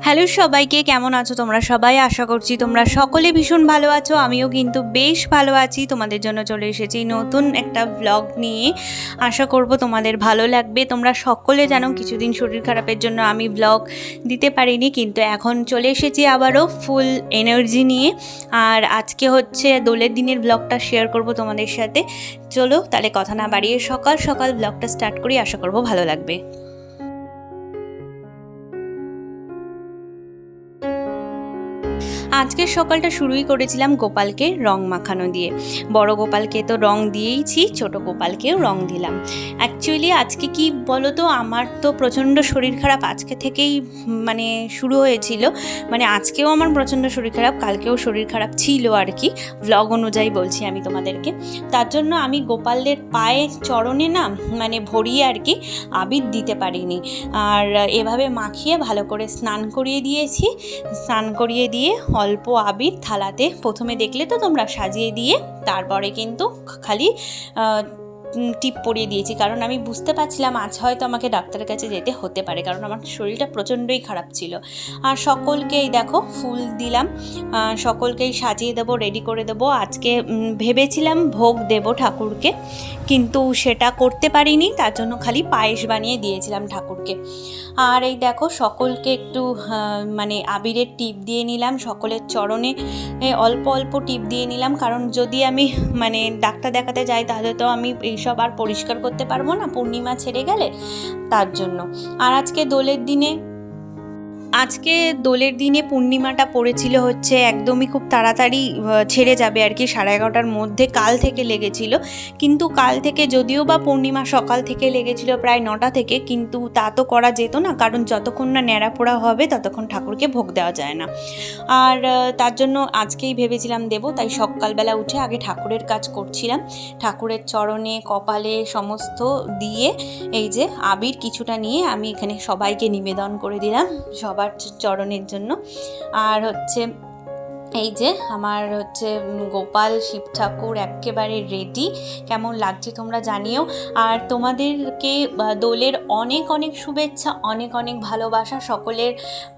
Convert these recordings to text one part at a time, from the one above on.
Hello সবাইকে, কেমন আছো তোমরা সবাই? আশা করছি তোমরা সকলে ভীষণ ভালো আছো। আমিও কিন্তু বেশ ভালো আছি। তোমাদের জন্য চলে এসেছি নতুন একটা ব্লগ নিয়ে। আশা করব তোমাদের ভালো লাগবে। তোমরা সকলে জানো কিছুদিন শরীর খারাপের জন্য আমি ব্লগ দিতে পারিনি, কিন্তু এখন চলে এসেছি আবারও ফুল এনার্জি নিয়ে। আর আজকে হচ্ছে দোলের দিনের ব্লগটা শেয়ার করব তোমাদের সাথে। চলো তাহলে কথা না বাড়িয়ে সকাল সকাল ব্লগটা স্টার্ট করি। আশা করব ভালো লাগবে। আজকের সকালটা শুরুই করেছিলাম গোপালকে রং মাখানো দিয়ে। বড় গোপালকে তো রং দিয়েইছি, ছোট গোপালকেও রং দিলাম। অ্যাকচুয়ালি আজকে কি বলো তো, আমার তো প্রচণ্ড শরীর খারাপ আজকে থেকেই শুরু হয়েছিল। আজকেও আমার প্রচণ্ড শরীর খারাপ, কালকেও শরীর খারাপ ছিল আর কি, ব্লগ অনুযায়ী বলছি আমি তোমাদেরকে। তার জন্য আমি গোপালের পায়ে চরণে না ভরিয়ে আর কি আবির দিতে পারিনি। আর এভাবে মাখিয়ে ভালো করে স্নান করিয়ে দিয়েছি। স্নান করিয়ে দিয়ে অল্প আবির থালাতে প্রথমে দেখলে তো তোমরা সাজিয়ে দিয়ে তারপরে কিন্তু খালি টিপ পরিয়ে দিয়েছি, কারণ আমি বুঝতে পারছিলাম আজ হয়তো আমাকে ডাক্তারের কাছে যেতে হতে পারে, কারণ আমার শরীরটা প্রচণ্ডই খারাপ ছিল। আর সকলকেই দেখো ফুল দিলাম, সকলকেই সাজিয়ে দেবো, রেডি করে দেবো। আজকে ভেবেছিলাম ভোগ দেব ঠাকুরকে, কিন্তু সেটা করতে পারিনি, তার জন্য খালি পায়েস বানিয়ে দিয়েছিলাম ঠাকুরকে। আর এই দেখো সকলকে একটু আবিরের টিপ দিয়ে নিলাম, সকলের চরণে অল্প অল্প টিপ দিয়ে নিলাম, কারণ যদি আমি ডাক্তার দেখাতে যাই তাহলে তো আমি এইসব আর পরিষ্কার করতে পারবো না পূর্ণিমা ছেড়ে গেলে, তার জন্য। আর আজকে দোলের দিনে পূর্ণিমাটা পড়েছিল হচ্ছে একদমই খুব তাড়াতাড়ি ছেড়ে যাবে আর কি, 11:30টার মধ্যে কাল থেকে লেগেছিল। কিন্তু কাল থেকে যদিও বা পূর্ণিমা সকাল থেকে লেগেছিল প্রায় 9টা থেকে, কিন্তু তা তো করা যেত না, কারণ যতক্ষণ না ন্যাড়া পোড়া হবে ততক্ষণ ঠাকুরকে ভোগ দেওয়া যায় না। আর তার জন্য আজকেই ভেবেছিলাম দেব, তাই সকালবেলা উঠে আগে ঠাকুরের কাজ করছিলাম। ঠাকুরের চরণে কপালে সমস্ত দিয়ে এই যে আবির কিছুটা নিয়ে আমি এখানে সবাইকে নিবেদন করে দিলাম সবার চরণের জন্য। আর হচ্ছে এই যে আমার হচ্ছে গোপাল শিব ঠাকুর একেবারে রেডি। কেমন লাগছে তোমরা জানিও। আর তোমাদেরকে দোলের অনেক অনেক শুভেচ্ছা, অনেক অনেক ভালোবাসা। সকলের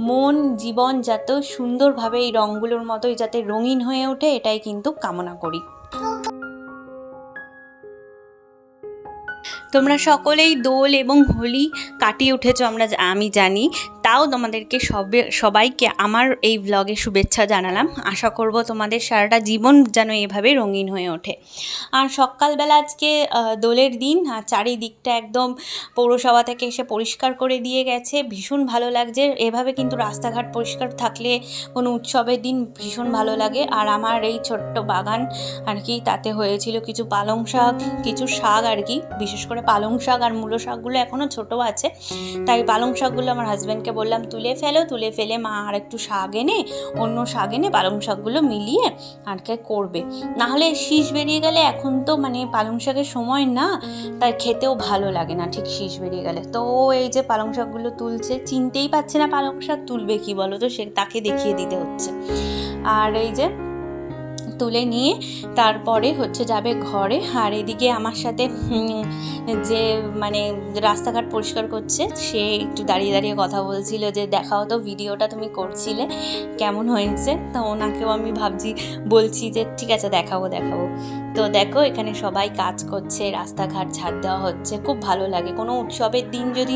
মন জীবন যাতে সুন্দরভাবে এই রঙগুলোর মতোই যাতে রঙিন হয়ে ওঠে, এটাই কিন্তু কামনা করি। তোমরা সকলেই দোল এবং হোলি কাটিয়ে উঠেছো আমি জানি, তাও তোমাদেরকে সবাইকে আমার এই ব্লগে শুভেচ্ছা জানালাম। আশা করব তোমাদের সারাটা জীবন যেন এভাবে রঙিন হয়ে ওঠে। আর সকালবেলা আজকে দোলের দিন, আর চারিদিকটা একদম পৌরসভা থেকে এসে পরিষ্কার করে দিয়ে গেছে, ভীষণ ভালো লাগছে। এভাবে কিন্তু রাস্তাঘাট পরিষ্কার থাকলে কোনো উৎসবের দিন ভীষণ ভালো লাগে। আর আমার এই ছোট্ট বাগান আর কি, তাতে হয়েছিল কিছু পালং শাক, কিছু শাক আর কি, বিশেষ করে পালং শাক আর মূলো শাকগুলো এখনও ছোটো আছে, তাই পালং শাকগুলো আমার হাজব্যান্ডকে বললাম তুলে ফেলে মা আর একটু অন্য শাক এনে পালং শাকগুলো মিলিয়ে আর কি করবে, নাহলে শীষ বেরিয়ে গেলে এখন তো পালং শাকের সময় না, তাই খেতেও ভালো লাগে না ঠিক শীষ বেরিয়ে গেলে। তো এই যে পালং শাকগুলো তুলছে, চিনতেই পারছে না পালং শাক, তুলবে কি বলো তো, তাকে দেখিয়ে দিতে হচ্ছে। আর এই যে তুলে নিয়ে তারপরে হচ্ছে যাবে ঘরে। আর এদিকে আমার সাথে যে রাস্তাঘাট পরিষ্কার করছে সে একটু দাঁড়িয়ে দাঁড়িয়ে কথা বলছিল যে দেখাও তো ভিডিওটা তুমি করছিলে কেমন হয়েছে। তো ওনাকেও আমি বলছি যে ঠিক আছে দেখাবো। তো দেখো এখানে সবাই কাজ করছে, রাস্তাঘাট ঝাড় দেওয়া হচ্ছে, খুব ভালো লাগে। কোনো উৎসবের দিন যদি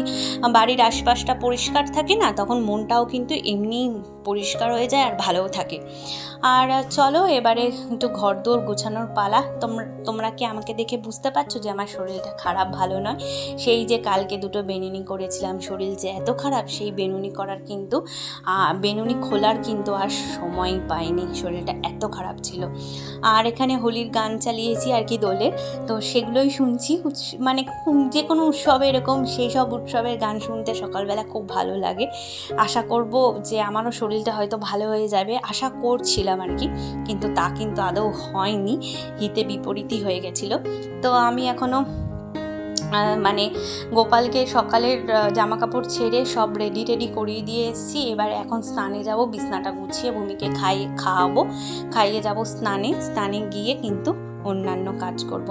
বাড়ির আশপাশটা পরিষ্কার থাকে না, তখন মনটাও কিন্তু এমনি পরিষ্কার হয়ে যায় আর ভালোও থাকে। আর চলো এবারে একটু ঘরদোর গোছানোর পালা। তোমরা কি আমাকে দেখে বুঝতে পারছো যে আমার শরীরটা খারাপ, ভালো নয়? সেই যে কালকে 2টো বেনুনি করেছিলাম, শরীর যে এত খারাপ, সেই বেনুনি খোলার কিন্তু আর সময় পাইনি, শরীরটা এত খারাপ ছিল। আর এখানে হোলির গান চালিয়েছি আর কি দোলে, তো সেগুলোই শুনছি। যে কোনো উৎসবে এরকম সেই সব উৎসবের গান শুনতে সকালবেলা খুব ভালো লাগে। আশা করব যে আমারও শরীরটা হয়তো ভালো হয়ে যাবে, আশা করছিলাম আর কি, কিন্তু তা কিন্তু আদৌ হয়নি, হিতে বিপরীতই হয়ে গেছিলো। তো আমি এখনও গোপালকে সকালের জামা কাপড় ছেড়ে সব রেডি করিয়ে দিয়ে এসেছি। এবারে এখন স্নানে যাব, বিছনাটা গুছিয়ে ভূমিকে খাইয়ে যাব স্নানে গিয়ে কিন্তু অন্যান্য কাজ করব।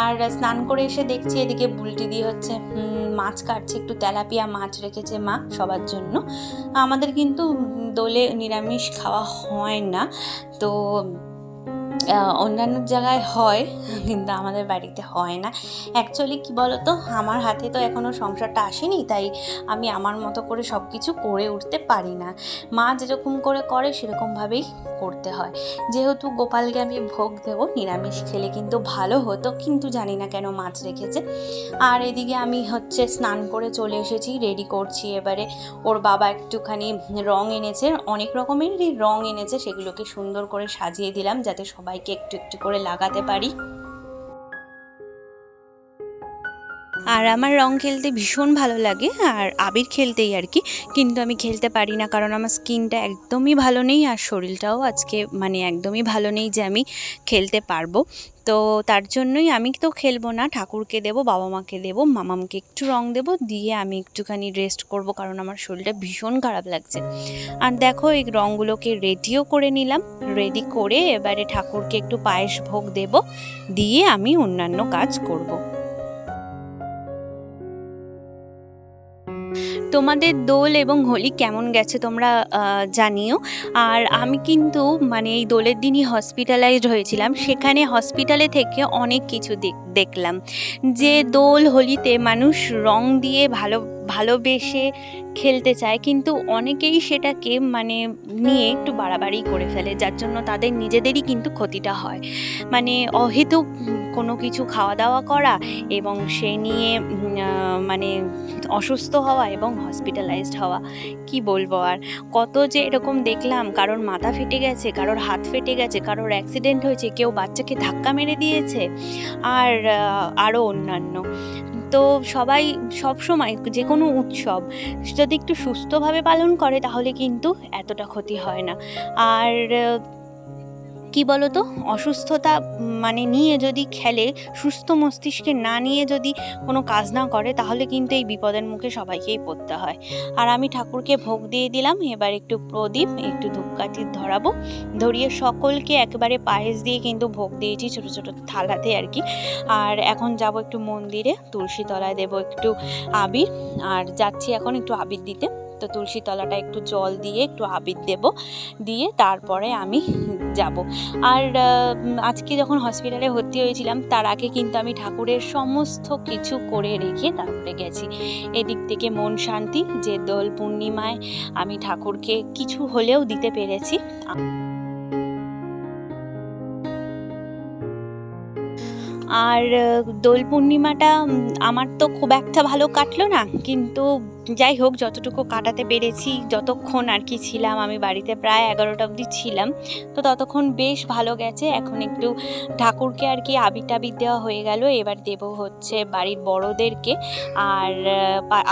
আর স্নান করে এসে দেখছি এদিকে বুলটি দিয়ে হচ্ছে মাছ কাটছে, একটু তেলাপিয়া মাছ রেখেছে মা সবার জন্য। আমাদের কিন্তু দোলে নিরামিষ খাওয়া হয় না, তো অন্যান্য জায়গায় হয় কিন্তু আমাদের বাড়িতে হয় না। অ্যাকচুয়ালি কী বলতো, আমার হাতে তো এখনও সংসারটা আসেনি, তাই আমি আমার মতো করে সব কিছু করে উঠতে পারি না। মা যেরকম করে করে সেরকমভাবেই করতে হয়। যেহেতু গোপালকে আমি ভোগ দেবো, নিরামিষ খেলে কিন্তু ভালো হতো, কিন্তু জানি না কেন মাছ রেখেছে। আর এদিকে আমি হচ্ছে স্নান করে চলে এসেছি, রেডি করছি এবারে। ওর বাবা একটুখানি রং এনেছে, অনেক রকমেরই রং এনেছে, সেগুলোকে সুন্দর করে সাজিয়ে দিলাম যাতে সবাইকে একটু একটু করে লাগাতে পারি। আর আমার রং খেলতে ভীষণ ভালো লাগে, আর আবির খেলতেই আর কি, কিন্তু আমি খেলতে পারি না কারণ আমার স্কিনটা একদমই ভালো নেই, আর শরীরটাও আজকে মানে একদমই ভালো নেই যে আমি খেলতে পারবো। তো তার জন্যই আমি তো খেলবো না, ঠাকুরকে দেবো, বাবা মাকে দেবো, মামামকে একটু রং দেবো, দিয়ে আমি একটুখানি রেস্ট করব কারণ আমার শরীরটা ভীষণ খারাপ লাগছে। আর দেখো এই রঙগুলোকে রেডিও করে নিলাম, রেডি করে এবারে ঠাকুরকে একটু পায়েস ভোগ দেব, দিয়ে আমি অন্যান্য কাজ করব। তোমাদের দোল এবং হোলি কেমন গেছে তোমরা জানিও। আর আমি কিন্তু মানে এই দোলের দিনই হসপিটালাইজড হয়েছিলাম, সেখানে হসপিটালে থেকে অনেক কিছু দেখলাম যে দোল হোলিতে মানুষ রং দিয়ে ভালোবেসে খেলতে চায়, কিন্তু অনেকেই সেটাকে মানে নিয়ে একটু বাড়াবাড়ি করে ফেলে, যার জন্য তাদের নিজেদেরই কিন্তু ক্ষতিটা হয়। মানে অহেতুক কোনো কিছু খাওয়া দাওয়া করা এবং সে নিয়ে মানে অসুস্থ হওয়া এবং হসপিটালাইজড হওয়া, কি বলবো আর। কত যে এরকম দেখলাম, কারোর মাথা ফেটে গেছে, কারোর হাত ফেটে গেছে, কারোর অ্যাক্সিডেন্ট হয়েছে, কেউ বাচ্চাকে ধাক্কা মেরে দিয়েছে, আর আরও অন্যান্য। তো সবাই সবসময় যে কোনো উৎসব যদি একটু সুস্থভাবে পালন করে তাহলে কিন্তু এতটা ক্ষতি হয় না। আর কি বলতো, অসুস্থতা মানে নিয়ে যদি খেলে, সুস্থ মস্তিষ্কে না নিয়ে যদি কোনো কাজ না করে, তাহলে কিন্তু এই বিপদের মুখে সবাইকেই পড়তে হয়। আর আমি ঠাকুরকে ভোগ দিয়ে দিলাম, এবার একটু প্রদীপ একটু ধূপকাঠি ধরাবো, ধরিয়ে সকলকে একেবারে পায়েস দিয়ে কিন্তু ভোগ দিয়েছি ছোটো ছোটো থালাতে আর কি। আর এখন যাব একটু মন্দিরে, তুলসী তলায় দেবো একটু আবির, আর যাচ্ছি এখন একটু আবির দিতে। তো তুলসী তলাটা একটু জল দিয়ে একটু আবির দেব, দিয়ে তারপরে আমি যাব। আর আজকে যখন হসপিটালে ভর্তি হয়েছিলাম তার আগে কিন্তু আমি ঠাকুরের সমস্ত কিছু করে রেখে তারপরে গেছি। এদিক থেকে মন শান্তি যে দোল পূর্ণিমায় আমি ঠাকুরকে কিছু হলেও দিতে পেরেছি। আর দোল পূর্ণিমাটা আমার তো খুব একটা ভালো কাটলো না, কিন্তু যাই হোক যতটুকু কাটাতে পেরেছি, যতক্ষণ আর কি ছিলাম আমি বাড়িতে, প্রায় 11টা অবধি ছিলাম, তো ততক্ষণ বেশ ভালো গেছে। এখন একটু ঠাকুরকে আর কি আবির টাবির দেওয়া হয়ে গেল, এবার দেবো হচ্ছে বাড়ির বড়োদেরকে, আর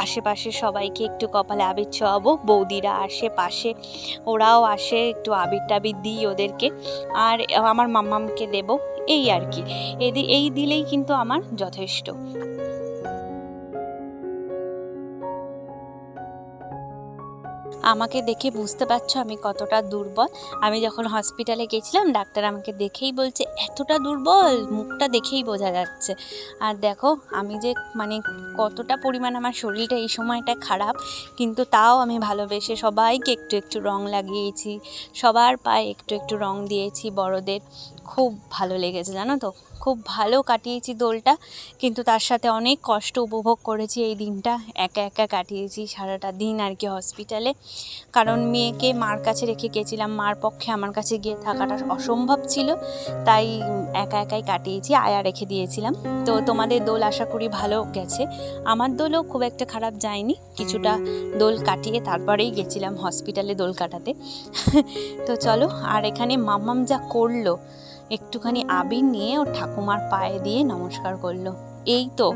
আশেপাশে সবাইকে একটু কপালে আবির ছোঁয়াবো, বৌদিরা আসে পাশে, ওরাও আসে, একটু আবির টাবির দিই ওদেরকে, আর আমার মাম্মামকে দেবো, এই আর কি। এই দিলেই কিন্তু আমার যথেষ্ট। আমাকে দেখে বুঝতে পারছো আমি কতটা দুর্বল। আমি যখন হসপিটালে গেছিলাম ডাক্তার আমাকে দেখেই বলছে এতটা দুর্বল, মুখটা দেখেই বোঝা যাচ্ছে। আর দেখো আমি যে মানে কতটা পরিমাণ আমার শরীরটা এই সময়টা খারাপ, কিন্তু তাও আমি ভালোবেসে সবাইকে একটু একটু রং লাগিয়েছি, সবার পায়ে একটু একটু রং দিয়েছি, বড়দের। খুব ভালো লেগেছে জানো তো, খুব ভালো কাটিয়েছি দোলটা, কিন্তু তার সাথে অনেক কষ্ট উপভোগ করেছি। এই দিনটা একা একা কাটিয়েছি সারাটা দিন আর কি হসপিটালে, কারণ মেয়েকে মার কাছে রেখে গেছিলাম, মার পক্ষে আমার কাছে গিয়ে থাকাটা অসম্ভব ছিল, তাই একা একাই কাটিয়েছি, আয়া রেখে দিয়েছিলাম। তো তোমাদের দোল আশা করি ভালো গেছে, আমার দোলও খুব একটা খারাপ যায়নি, কিছুটা দোল কাটিয়ে তারপরেই গেছিলাম হসপিটালে দোল কাটাতে। তো চলো, আর এখানে মাম্মাম যা করলো, একটুখানি আবির নিয়ে ওর ঠাকুমার পায়ে দিয়ে নমস্কার করলো। এই তো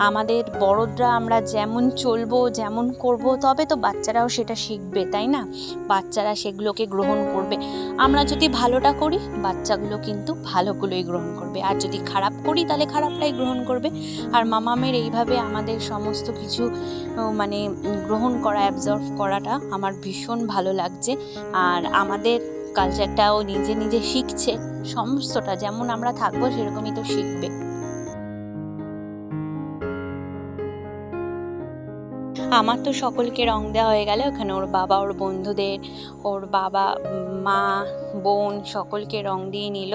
আমাদের বড়রা আমরা যেমন চলবো যেমন করব, তবে তো বাচ্চারাও সেটা শিখবে, তাই না? বাচ্চারা সেগুলোকে গ্রহণ করবে। আমরা যদি ভালোটা করি বাচ্চাগুলো কিন্তু ভালোগুলোই গ্রহণ করবে, আর যদি খারাপ করি তাহলে খারাপটাই গ্রহণ করবে। আর মামামের এইভাবে আমাদের সমস্ত কিছু মানে গ্রহণ করা, অ্যাবজর্ভ করাটা আমার ভীষণ ভালো লাগছে। আর আমাদের কালচারটাও নিজে নিজে শিখছে, সমস্তটা যেমন আমরা থাকবো সেরকমই তো শিখবে। আমার তো সকলকে রং দেওয়া হয়ে গেল, ওখানে ওর বাবা, ওর বন্ধুদের, ওর বাবা, মা, বোন সকলকে রং দিয়ে নিল।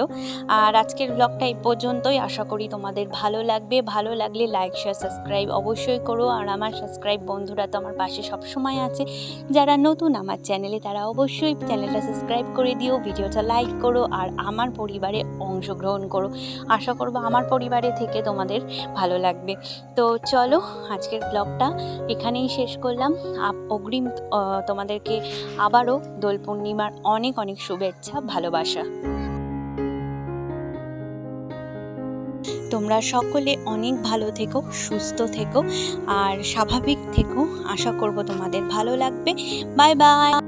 আর আজকের ব্লগটা এই পর্যন্তই। আশা করি তোমাদের ভালো লাগবে। ভালো লাগলে লাইক, শেয়ার, সাবস্ক্রাইব অবশ্যই করো। আর আমার সাবস্ক্রাইব বন্ধুরা তো আমার পাশে সবসময় আছে। যারা নতুন আমার চ্যানেলে তারা অবশ্যই চ্যানেলটা সাবস্ক্রাইব করে দিও, ভিডিওটা লাইক করো আর আমার পরিবারে অংশগ্রহণ করো। আশা করবো আমার পরিবারে থেকে তোমাদের ভালো লাগবে। তো চলো, আজকের ব্লগটা এখানেই শেষ করলাম। অগ্রিম তোমাদেরকে আবারও দোল পূর্ণিমার অনেক অনেক শুভেচ্ছা, ভালোবাসা। তোমরা সকলে অনেক ভালো থেকো, সুস্থ থেকো আর স্বাভাবিক থেকো। আশা করব তোমাদের ভালো লাগবে। Bye bye.